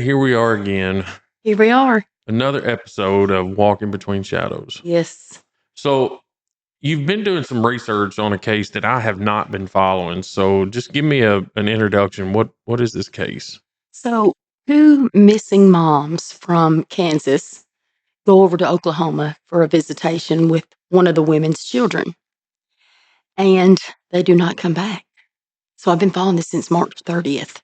here we are again. Here we are. Another episode of Walking Between Shadows. Yes. So, you've been doing some research on a case that I have not been following. So, just give me an introduction. What is this case? So, two missing moms from Kansas go over to Oklahoma for a visitation with one of the women's children, and they do not come back. So, I've been following this since March 30th.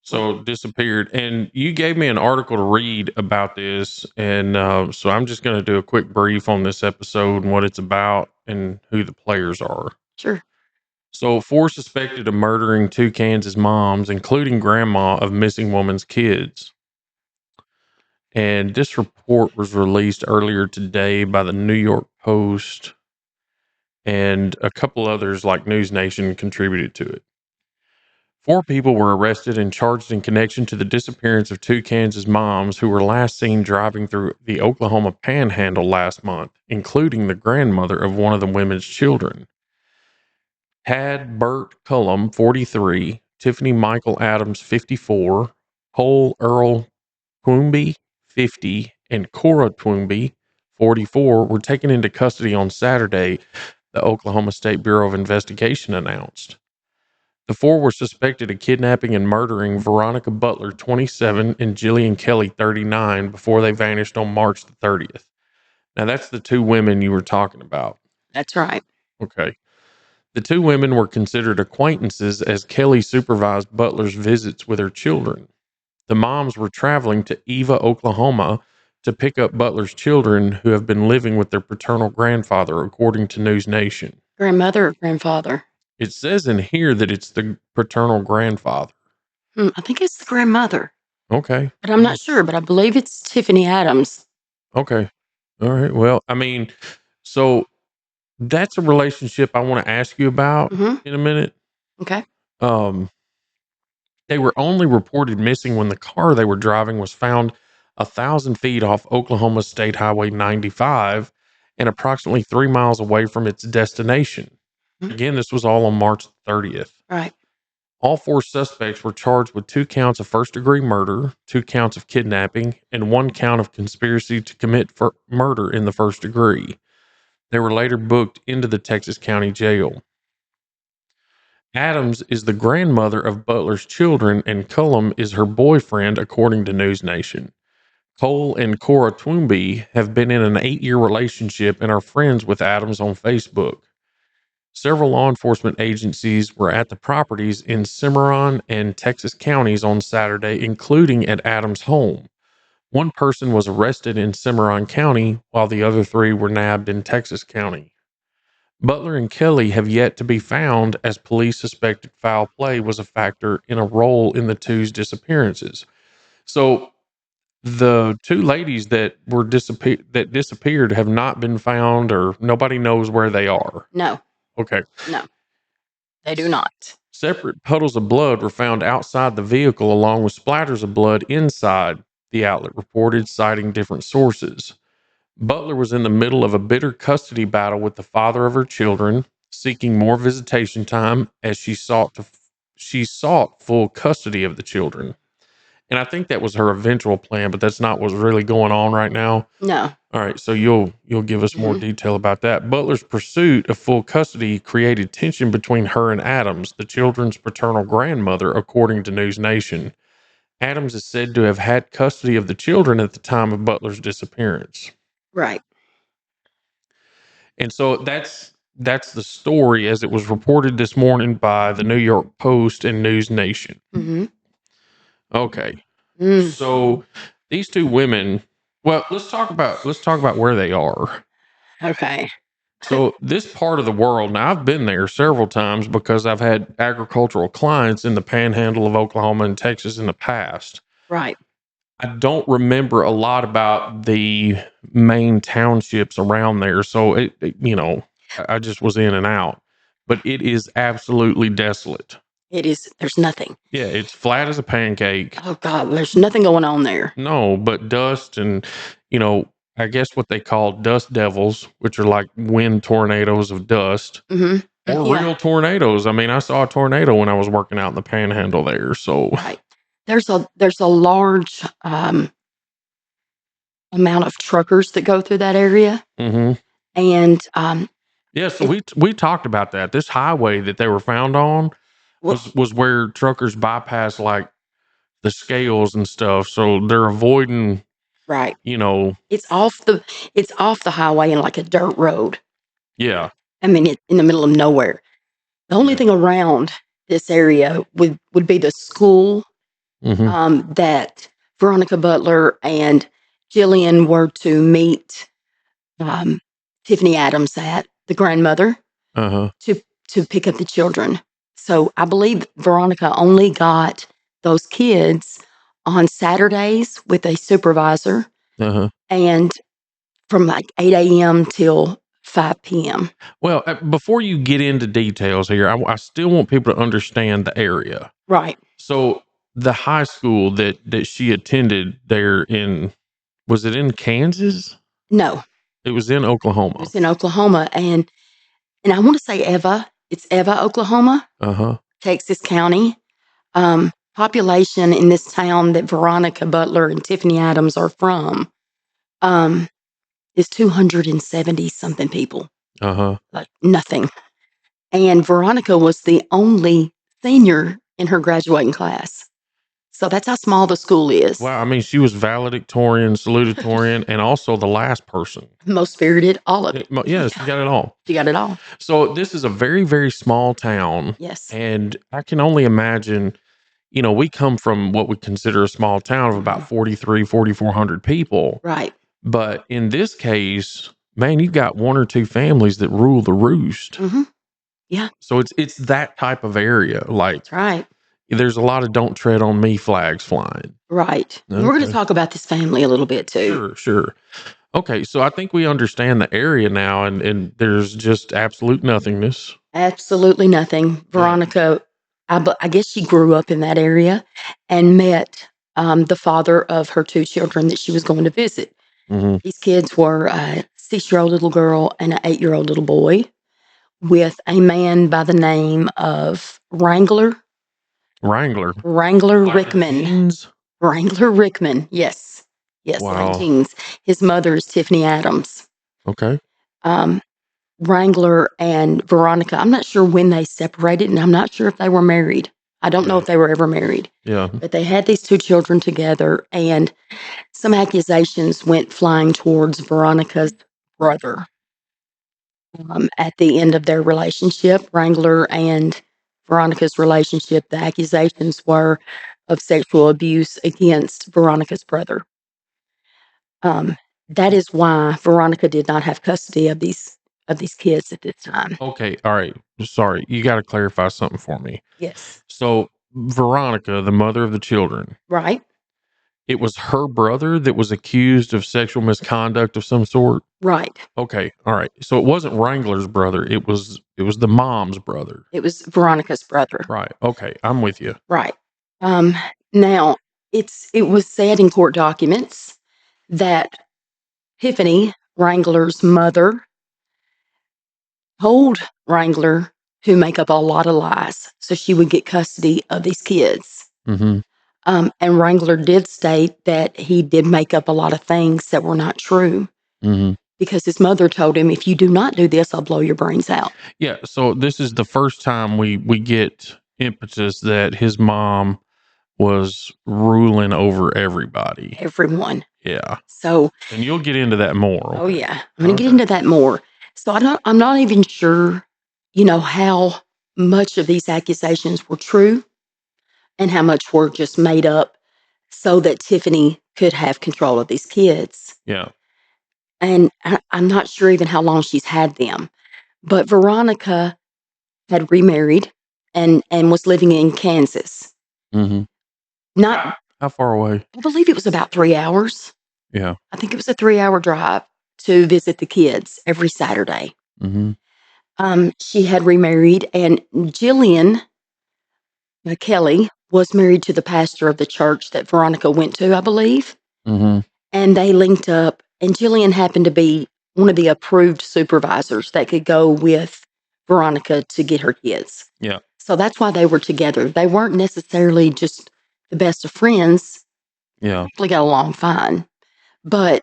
So, disappeared. And you gave me an article to read about this. And so, I'm just going to do a quick brief on this episode and what it's about and who the players are. Sure. So, four suspected of murdering two Kansas moms, including grandma of missing woman's kids. And this report was released earlier today by the New York Post, and a couple others like News Nation contributed to it. Four people were arrested and charged in connection to the disappearance of two Kansas moms who were last seen driving through the Oklahoma Panhandle last month, including the grandmother of one of the women's children. Tad Burt Cullum, 43, Tiffany Michael Adams, 54, Cole Earl Twomby, 50, and Cora Twomby, 44, were taken into custody on Saturday, the Oklahoma State Bureau of Investigation announced. The four were suspected of kidnapping and murdering Veronica Butler, 27, and Jilian Kelley, 39, before they vanished on March the 30th. Now, that's the two women you were talking about. That's right. Okay. The two women were considered acquaintances as Kelley supervised Butler's visits with her children. The moms were traveling to Eva, Oklahoma to pick up Butler's children who have been living with their paternal grandfather, according to News Nation. Grandmother or grandfather? It says in here that it's the paternal grandfather. I think it's the grandmother, Okay. but I'm not sure, but I believe it's Tiffany Adams. Okay. All right. Well, I mean, so that's a relationship I want to ask you about in a minute. Okay. They were only reported missing when the car they were driving was found 1,000 feet off Oklahoma State Highway 95 and approximately 3 miles away from its destination. Again, this was all on March 30th. Right. All four suspects were charged with 2 counts of first-degree murder, 2 counts of kidnapping, and 1 count of conspiracy to commit murder in the first degree. They were later booked into the Texas County Jail. Adams is the grandmother of Butler's children, and Cullum is her boyfriend, according to News Nation. Cole and Cora Twomby have been in an 8-year relationship and are friends with Adams on Facebook. Several law enforcement agencies were at the properties in Cimarron and Texas counties on Saturday, including at Adams' home. One person was arrested in Cimarron County, while the other 3 were nabbed in Texas County. Butler and Kelley have yet to be found, as police suspected foul play was a factor in a role in the two's disappearances. So the 2 ladies that were disappeared have not been found, or nobody knows where they are. No. Okay. No. They do not. Separate puddles of blood were found outside the vehicle, along with splatters of blood inside, the outlet reported, citing different sources. Butler was in the middle of a bitter custody battle with the father of her children, seeking more visitation time as she sought full custody of the children. And I think that was her eventual plan, but that's not what's really going on right now. No. All right, so you'll give us more detail about that. Butler's pursuit of full custody created tension between her and Adams, the children's paternal grandmother, according to News Nation. Adams is said to have had custody of the children at the time of Butler's disappearance. Right. And so that's the story as it was reported this morning by the New York Post and News Nation. Okay. So these 2 women, well, let's talk about where they are. Okay. So this part of the world, now I've been there several times because I've had agricultural clients in the panhandle of Oklahoma and Texas in the past. Right. I don't remember a lot about the main townships around there. So I just was in and out, but it is absolutely desolate. It is. There's nothing. Yeah. It's flat as a pancake. Oh God, there's nothing going on there. No, but dust and, I guess what they call dust devils, which are like wind tornadoes of dust, or real tornadoes. I mean, I saw a tornado when I was working out in the panhandle there. So, Right. there's a large amount of truckers that go through that area, Mm-hmm. and Yeah, so it we talked about that. This highway that they were found on well, was where truckers bypass like the scales and stuff, so they're avoiding, right. you know, It's off the it's off the highway in like a dirt road. yeah, I mean, in the middle of nowhere. The only yeah, thing around this area would be the school mm-hmm, that Veronica Butler and Jillian were to meet um, Tiffany Adams at, the grandmother, uh-huh, to to pick up the children. So I believe Veronica only got those kids on Saturdays with a supervisor uh-huh. and from like 8 a.m. till 5 p.m. Well, before you get into details here, I still want people to understand the area. Right. So the high school that she attended there in, was it in Kansas? No, It was in it Oklahoma. was in Oklahoma. And I want to say Eva. It's Eva, Oklahoma, Uh-huh. Texas County. Population in this town that Veronica Butler and Tiffany Adams are from um, is 270 something people, Uh-huh. like nothing. And Veronica was the only senior in her graduating class. So that's how small the school is. Wow, I mean, she was valedictorian, salutatorian, and also the last person. Most spirited, all of it. Yeah, she got it all. She got it all. So this is a very, very small town, Yes. and I can only imagine, we come from what we consider a small town of about Mhm. 4,400 people. Right. But in this case, man, you've got one or two families that rule the roost. Hmm. Yeah, So it's that type of area. Like that's right. there's a lot of "don't tread on me" flags flying. Right. And we're going to Okay. talk about this family a little bit too. Sure, sure. Okay, so I think we understand the area now, and there's just absolute nothingness. Absolutely nothing. Yeah. Veronica, I guess she grew up in that area and met the father of her two children that she was going to visit. Hmm. These kids were a 6-year-old little girl and an 8-year-old little boy with a man by the name of Wrangler, Wrangler like the Rickman. jeans. Wrangler Rickman. Yes. Yes, like Wow. jeans. His mother is Tiffany Adams. Okay. Um, Wrangler and Veronica, I'm not sure when they separated, and I'm not sure if they were married. I don't know Yeah. if they were ever married, Yeah. but they had these two children together, and some accusations went flying towards Veronica's brother at the end of their relationship. Wrangler and Veronica's relationship, the accusations were of sexual abuse against Veronica's brother. Um, that is why Veronica did not have custody of these kids at this time. Okay. All right. Sorry. You got to clarify something for me. Yes. So, Veronica, the mother of the children, Right. it was her brother that was accused of sexual misconduct of some sort. Right. Okay. All right. So it wasn't Wrangler's brother. It was the mom's brother. It was Veronica's brother. Right. Okay. I'm with you. Right. Um, now it was said in court documents that Tiffany, Wrangler's mother, told Wrangler to make up a lot of lies so she would get custody of these kids. Mm-hmm. And Wrangler did state that he did make up a lot of things that were not true Mm-hmm. because his mother told him, if you do not do this, I'll blow your brains out. Yeah. So this is the first time we get impetus that his mom was ruling over everybody. Everyone. Yeah. So, And you'll get into that more. oh Okay. yeah, I'm going to get Okay. into that more. So I'm not even sure, how much of these accusations were true and how much were just made up so that Tiffany could have control of these kids. Yeah. And I'm not sure even how long she's had them. But Veronica had remarried and was living in Kansas. Mm-hmm. Not, How far away? I believe it was about 3 hours. Yeah. I think it was a 3 hour drive to visit the kids every Saturday. Mm-hmm. She had remarried, and Jilian Kelley was married to the pastor of the church that Veronica went to, I believe. Mm-hmm. And they linked up, and Jillian happened to be one of the approved supervisors that could go with Veronica to get her kids. Yeah. So that's why they were together. They weren't necessarily just the best of friends. Yeah. Actually got along fine, but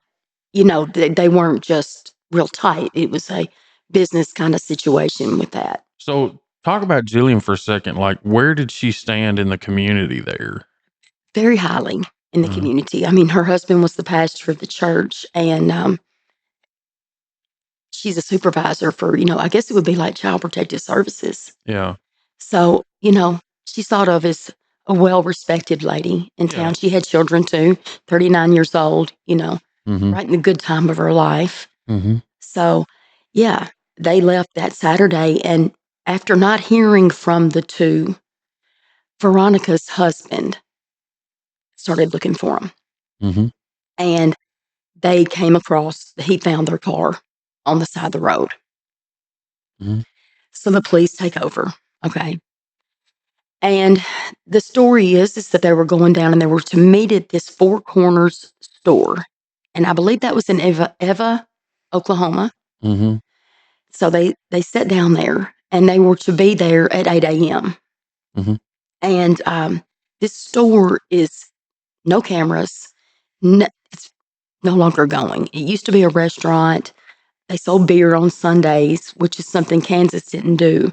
they weren't just real tight. It was a business kind of situation with that. So talk about Jillian for a second. Like, where did she stand in the community there? Very highly in the Uh, community. I mean, her husband was the pastor of the church, and she's a supervisor for, I guess it would be like child protective services. yeah. So, she's thought of as a well respected lady in Yeah. town. She had children too, 39 years old, Mm-hmm. right in the good time of her life. Mm-hmm. So, yeah, they left that Saturday. And after not hearing from the two, Veronica's husband started looking for them. Mm-hmm. And he found their car on the side of the road. Mm-hmm. So the police take over. Okay. And the story is that they were going down and they were to meet at this Four Corners store. And I believe that was in Eva, Oklahoma. Mm-hmm. So they sat down there and they were to be there at 8 a.m. Mm-hmm. And this store is no cameras. It's no longer going. It used to be a restaurant. They sold beer on Sundays, which is something Kansas didn't do.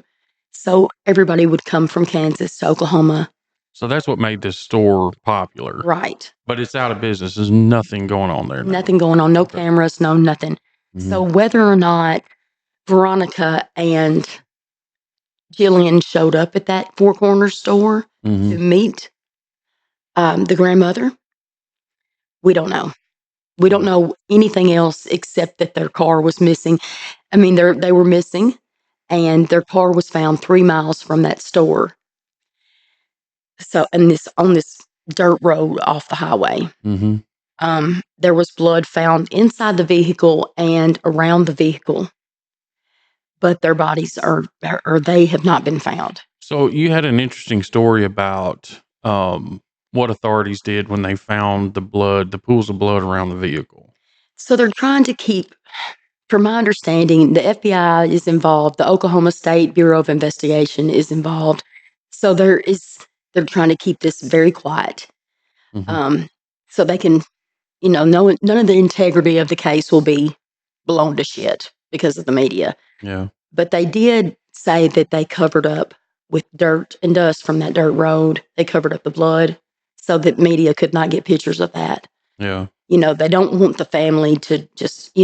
So everybody would come from Kansas to Oklahoma. So that's what made this store popular. Right. But it's out of business. There's nothing going on there now. Nothing going on, no Okay. cameras, no nothing. Mm-hmm. So whether or not Veronica and Jillian showed up at that Four Corners store Mm-hmm. to meet the grandmother, we don't know. We don't Yeah. know anything else except that their car was missing. I mean, they were missing, and their car was found 3 miles from that store. So, and this on this dirt road off the highway. Mm-hmm. There was blood found inside the vehicle and around the vehicle, but their bodies or they have not been found. So you had an interesting story about what authorities did when they found the pools of blood around the vehicle. So they're trying to keep, from my understanding, the FBI is involved. The Oklahoma State Bureau of Investigation is involved. So they're trying to keep this very quiet, Mm-hmm. um, so they can, none of the integrity of the case will be blown to shit because of the media. Yeah. But they did say that they covered up with dirt and dust from that dirt road. They covered up the blood so that media could not get pictures of that. Yeah. They don't want the family to just,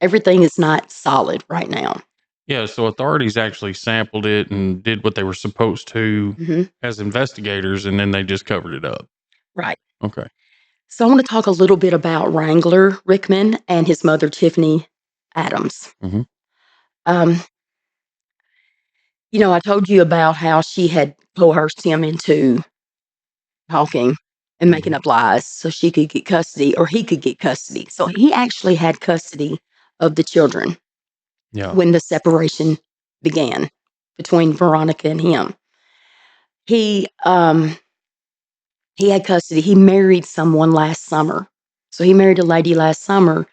everything is not solid right now. Yeah. So authorities actually sampled it and did what they were supposed to Hmm. as investigators, and then they just covered it up. Right. Okay. So I want to talk a little bit about Wrangler Rickman and his mother, Tiffany Adams. Mm-hmm. Um, I told you about how she had coerced him into talking and Mm-hmm. making up lies so she could get custody or he could get custody. So he actually had custody of the children Yeah. when the separation began between Veronica and him. He had custody. He married someone last summer. So he married a lady last summer.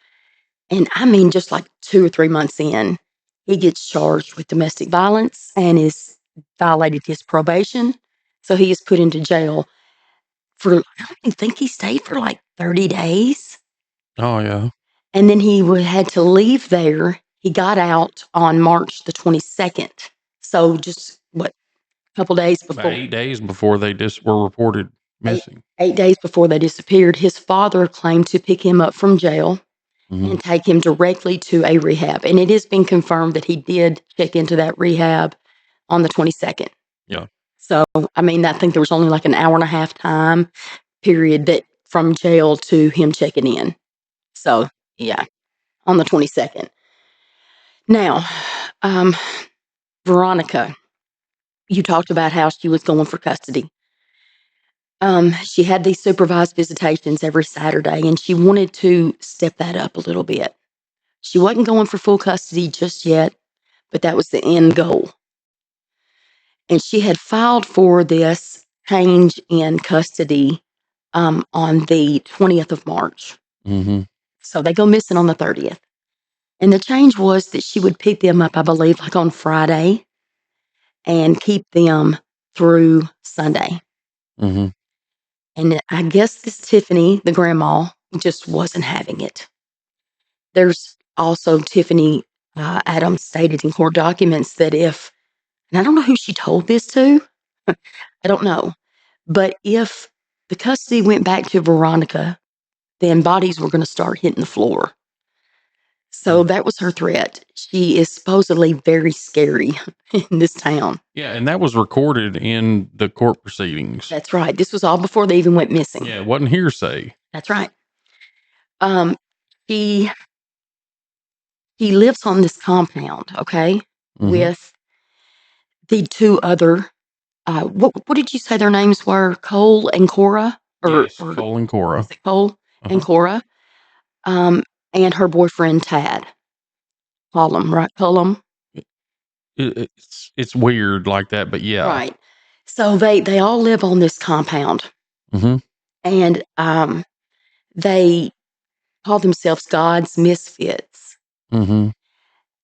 And I mean, just like 2 or 3 months in, he gets charged with domestic violence and is violated his probation. So he is put into jail for, I don't even think he stayed for like 30 days. Oh yeah. And then he had to leave there. He got out on March the 22nd. So just what, a couple days About before, 8 days before they just were reported eight, missing. 8 days before they disappeared, his father claimed to pick him up from jail Mm-hmm. and take him directly to a rehab. And it has been confirmed that he did check into that rehab on the 22nd. Yeah. So, I mean, I think there was only like an hour and a half time period that from jail to him checking in. So, yeah, on the 22nd. Now, um, Veronica, you talked about how she was going for custody. She had these supervised visitations every Saturday, and she wanted to step that up a little bit. She wasn't going for full custody just yet, but that was the end goal. And she had filed for this change in custody on the 20th of March. Mm-hmm. So they go missing on the 30th. And the change was that she would pick them up, I believe, like on Friday and keep them through Sunday. Mm-hmm. And I guess this Tiffany, the grandma, just wasn't having it. There's also Tiffany Adams stated in court documents that if, and I don't know who she told this to, I don't know, but if the custody went back to Veronica, then bodies were going to start hitting the floor. So that was her threat. She is supposedly very scary in this town. Yeah, and that was recorded in the court proceedings. That's right. This was all before they even went missing. Yeah, it wasn't hearsay. That's right. Um, he lives on this compound, okay, with the two other. What did you say their names were? Cole and Cora, Yes, or Cole and Cora. is it Cole and Cora? And her boyfriend Tad. Colum, right? Colum. It's weird like that, but yeah. Right. So they all live on this compound, and they call themselves God's Misfits,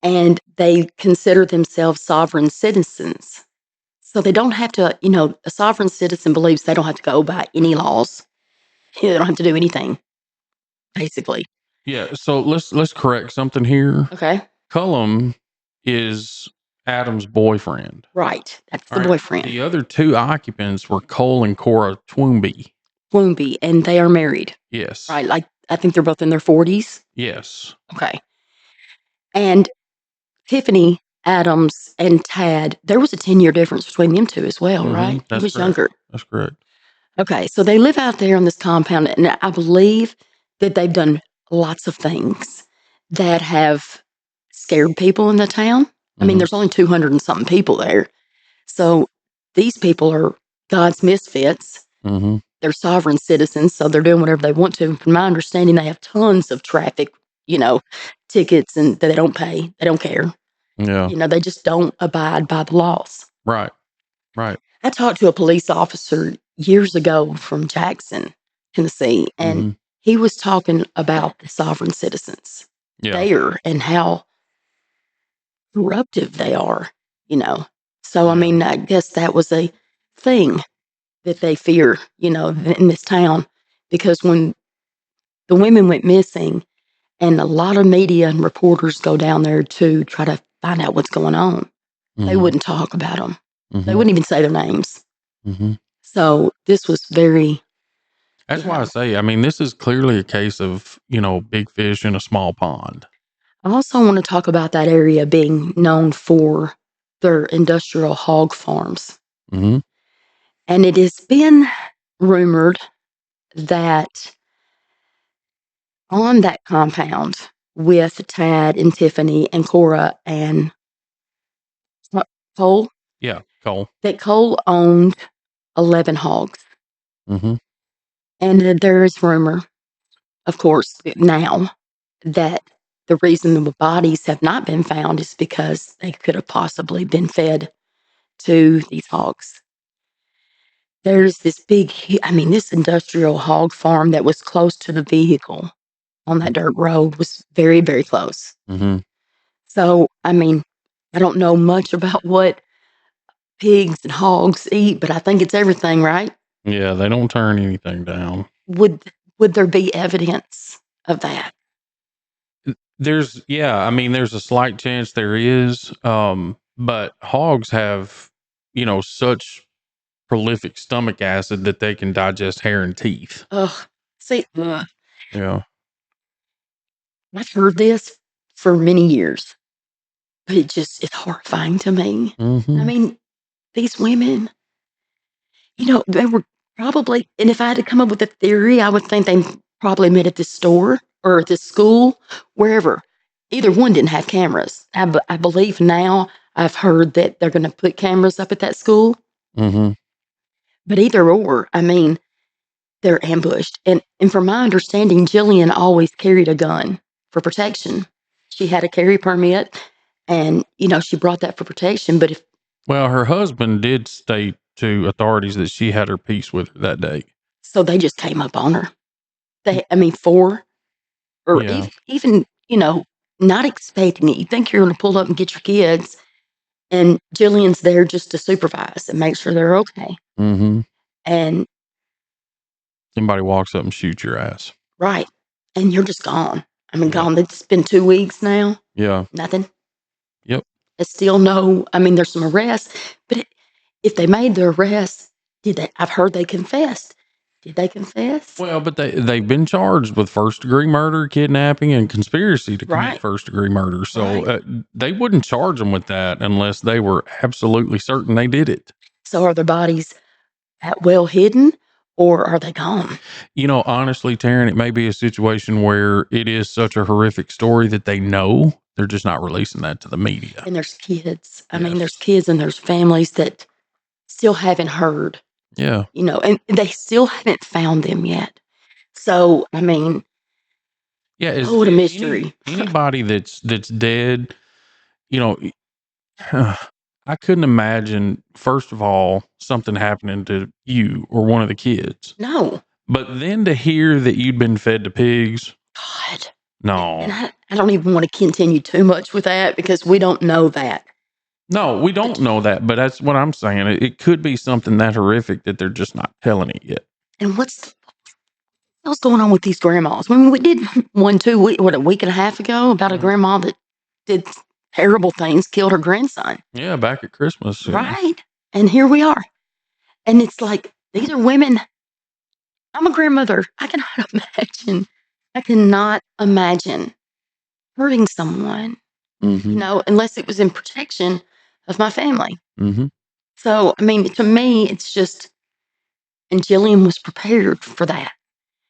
and they consider themselves sovereign citizens. So they don't have to, a sovereign citizen believes they don't have to go by any laws. They don't have to do anything, basically. Yeah, so let's correct something here. Okay. Cullum is Adam's boyfriend. Right. That's the boyfriend. The other two occupants were Cole and Cora Twoomby. Woomby, and they are married. Yes. Right. Like, I think they're both in their 40s. Yes. Okay. And Tiffany Adams and Tad, there was a 10-year difference between them two as well, right? He was younger. That's correct. Okay, so they live out there on this compound, and I believe that they've done lots of things that have scared people in the town. I mean, there's only 200 and something people there. So these people are God's misfits. They're sovereign citizens, so they're doing whatever they want to. From my understanding, they have tons of traffic, tickets, and that they don't pay. They don't care. Yeah. They just don't abide by the laws. Right. I talked to a police officer years ago from Jackson, Tennessee, and he was talking about the sovereign citizens there and how corruptive they are, So, I mean, I guess that was a thing that they fear, in this town, because when the women went missing, and a lot of media and reporters go down there to try to find out what's going on, they wouldn't talk about them. They wouldn't even say their names. So this was very. That's why I say, I mean, this is clearly a case of, big fish in a small pond. I also want to talk about that area being known for their industrial hog farms. And it has been rumored that on that compound with Tad and Tiffany and Cora and Cole. Yeah, Cole. That Cole owned 11 hogs. And there is rumor, of course, now that the reason the bodies have not been found is because they could have possibly been fed to these hogs. There's this this industrial hog farm that was close to the vehicle on that dirt road, was very, very close. So, I mean, I don't know much about what pigs and hogs eat, but I think it's everything, right? Yeah, they don't turn anything down. Would there be evidence of that? There's a slight chance there is. But hogs have, such prolific stomach acid that they can digest hair and teeth. Ugh. See, Yeah. I've heard this for many years, but it's horrifying to me. I mean, these women, they were probably, and if I had to come up with a theory, I would think they probably met at this store or at this school, wherever. Either one didn't have cameras. I believe now I've heard that they're going to put cameras up at that school. But either or, I mean, they're ambushed. And from my understanding, Jilian always carried a gun for protection. She had a carry permit, and, she brought that for protection. But well, her husband did state to authorities that she had her peace with her that day. So they just came up on her. Four, or even, not expecting it. You think you're going to pull up and get your kids, and Jillian's there just to supervise and make sure they're okay. And Somebody walks up and shoots your ass. Right. And you're just gone. I mean, Yeah. gone. It's been 2 weeks now. Yeah. Nothing. Yep. It's still no, I mean, there's some arrests, but if they made the arrests, did they? I've heard they confessed. Did they confess? Well, but they've been charged with first-degree murder, kidnapping, and conspiracy to commit Right. first-degree murder. So Right. they wouldn't charge them with that unless they were absolutely certain they did it. So are their bodies well hidden or are they gone? Honestly, Taryn, it may be a situation where it is such a horrific story that they know they're just not releasing that to the media. And there's kids. I mean, there's Yes. kids and there's families that still haven't heard, Yeah. and they still haven't found them yet. So, I mean, Yeah. Is what a mystery. anybody that's dead, you know, I couldn't imagine, first of all, something happening to you or one of the kids. No. But then to hear that you'd been fed to pigs, God. And no. I don't even want to continue too much with that because we don't know that. No, we don't know that, but that's what I'm saying. It could be something that horrific that they're just not telling it yet. And what's going on with these grandmas? I mean, we did one, 2 week, a week and a half ago about a Mhm. grandma that did terrible things, killed her grandson. Yeah, back at Christmas. Yeah. Right. And here we are. And it's like, these are women. I'm a grandmother. I cannot imagine hurting someone, Mm-hmm. unless it was in protection of my family. Mm-hmm. So, I mean, to me, it's just, and Jillian was prepared for that.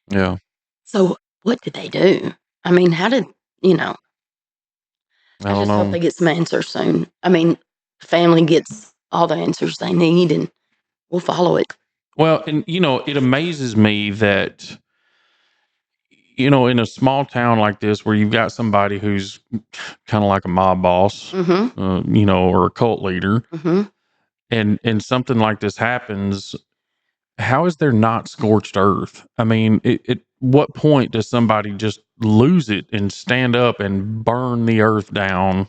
Yeah. So, what did they do? I mean, how did, you know, I I don't just hope know. they get some answers soon. I mean, the family gets all the answers they need and we'll follow it. Well, and it amazes me that in a small town like this where you've got somebody who's kind of like a mob boss, Mm-hmm. or a cult leader, Mm-hmm. and something like this happens, how is there not scorched earth? I mean, at what point does somebody just lose it and stand up and burn the earth down?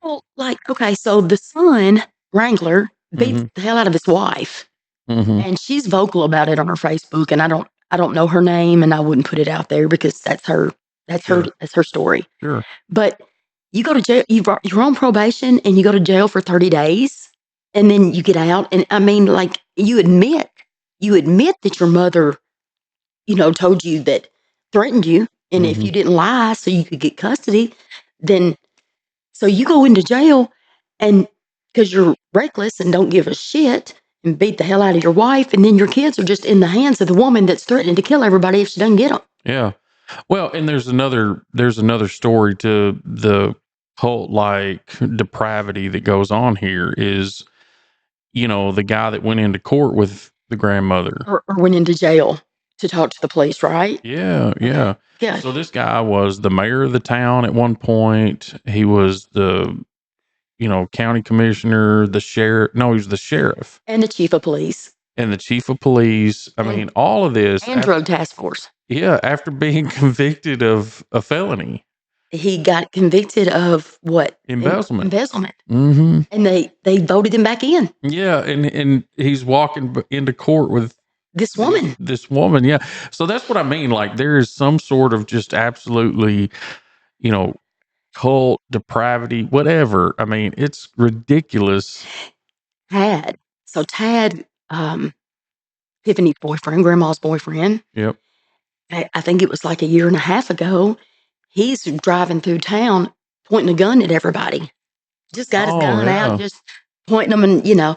Well, like, okay, so the son, Wrangler, beats Mm-hmm. the hell out of his wife. Mm-hmm. And she's vocal about it on her Facebook, and I don't know her name, and I wouldn't put it out there because Sure. that's her story. Sure. But you go to jail, you're on probation, and you go to jail for 30 days, and then you get out, and I mean, like you admit that your mother, told you that threatened you, and if Mm-hmm. you didn't lie, so you could get custody, then so you go into jail and because you're reckless and don't give a shit and beat the hell out of your wife, and then your kids are just in the hands of the woman that's threatening to kill everybody if she doesn't get them. Yeah. Well, and there's another story to the cult like depravity that goes on here is, the guy that went into court with the grandmother. Or went into jail to talk to the police, right? Yeah, Okay, yeah. good. So this guy was the mayor of the town at one point. He was the, county commissioner, the sheriff. No, he was the sheriff And the chief of police and the chief of police. I and mean, all of this and drug task force. yeah, after being convicted of a felony, He got convicted of what? embezzlement. Embezzlement, Mm-hmm. and they voted him back in. Yeah, and he's walking into court with This woman. this woman. Yeah, so that's what I mean. Like there is some sort of just absolutely, you know, cult depravity, whatever. I mean, it's ridiculous. Tad. So Tad, Tiffany's boyfriend, grandma's boyfriend, Yep. I think it was like a year and a half ago, he's driving through town pointing a gun at everybody. Just got his Oh gun out, yeah. just pointing them, and.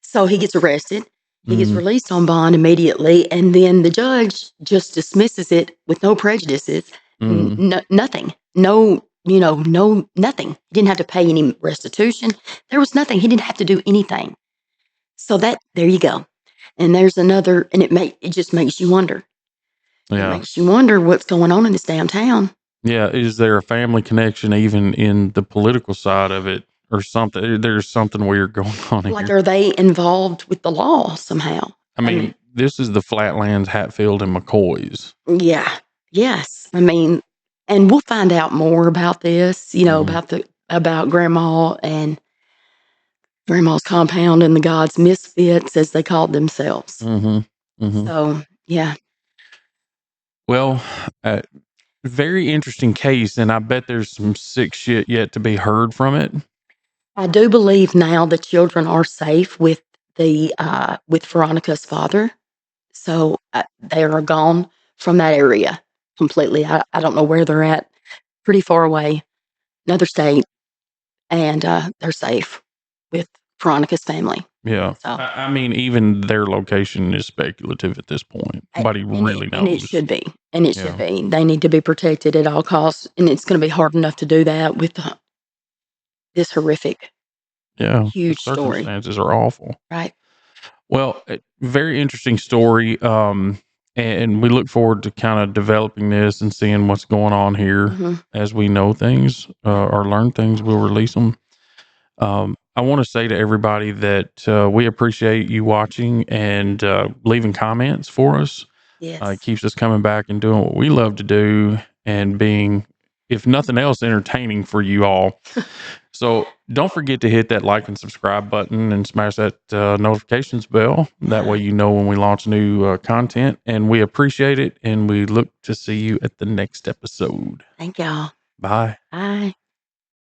So he gets arrested. He gets Mm, released on bond immediately, and then the judge just dismisses it with no prejudices, mm, nothing, no nothing. He didn't have to pay any restitution. There was nothing. He didn't have to do anything. So that there you go. And there's another, and it just makes you wonder. It yeah. makes you wonder what's going on in this damn town. Yeah. Is there a family connection even in the political side of it or something? There's something weird going on Like, here. are they involved with the law somehow? I And mean, this is the Flatlands, Hatfield, and McCoys. yeah. Yes. I mean, and we'll find out more about this, Mm, about grandma and grandma's compound and the gods misfits as they called themselves. mm-hmm. Mm-hmm. So, yeah. Well, uh, very interesting case, and I bet there's some sick shit yet to be heard from it. I do believe now the children are safe with Veronica's father, so, they are gone from that area completely. I don't know where they're at, pretty far away, another state, and, they're safe with Veronica's family. Yeah. So, I mean, even their location is speculative at this point. a Nobody really and it knows. should be, and it should Yeah. be. They need to be protected at all costs, and it's gonna be hard enough to do that with this horrific, Yeah. The huge story, circumstances are awful. right? Well, very interesting story. And we look forward to kind of developing this and seeing what's going on here Mhm. as we know things Yeah. or learn things. We'll release them. I want to say to everybody that we appreciate you watching and leaving comments for us. It Yes. keeps us coming back and doing what we love to do and being, if nothing else, entertaining for you all. So don't forget to hit that like and subscribe button and smash that notifications bell. That way Yeah. you know when we launch new content. And we appreciate it. And we look to see you at the next episode. Thank y'all. Bye. Bye.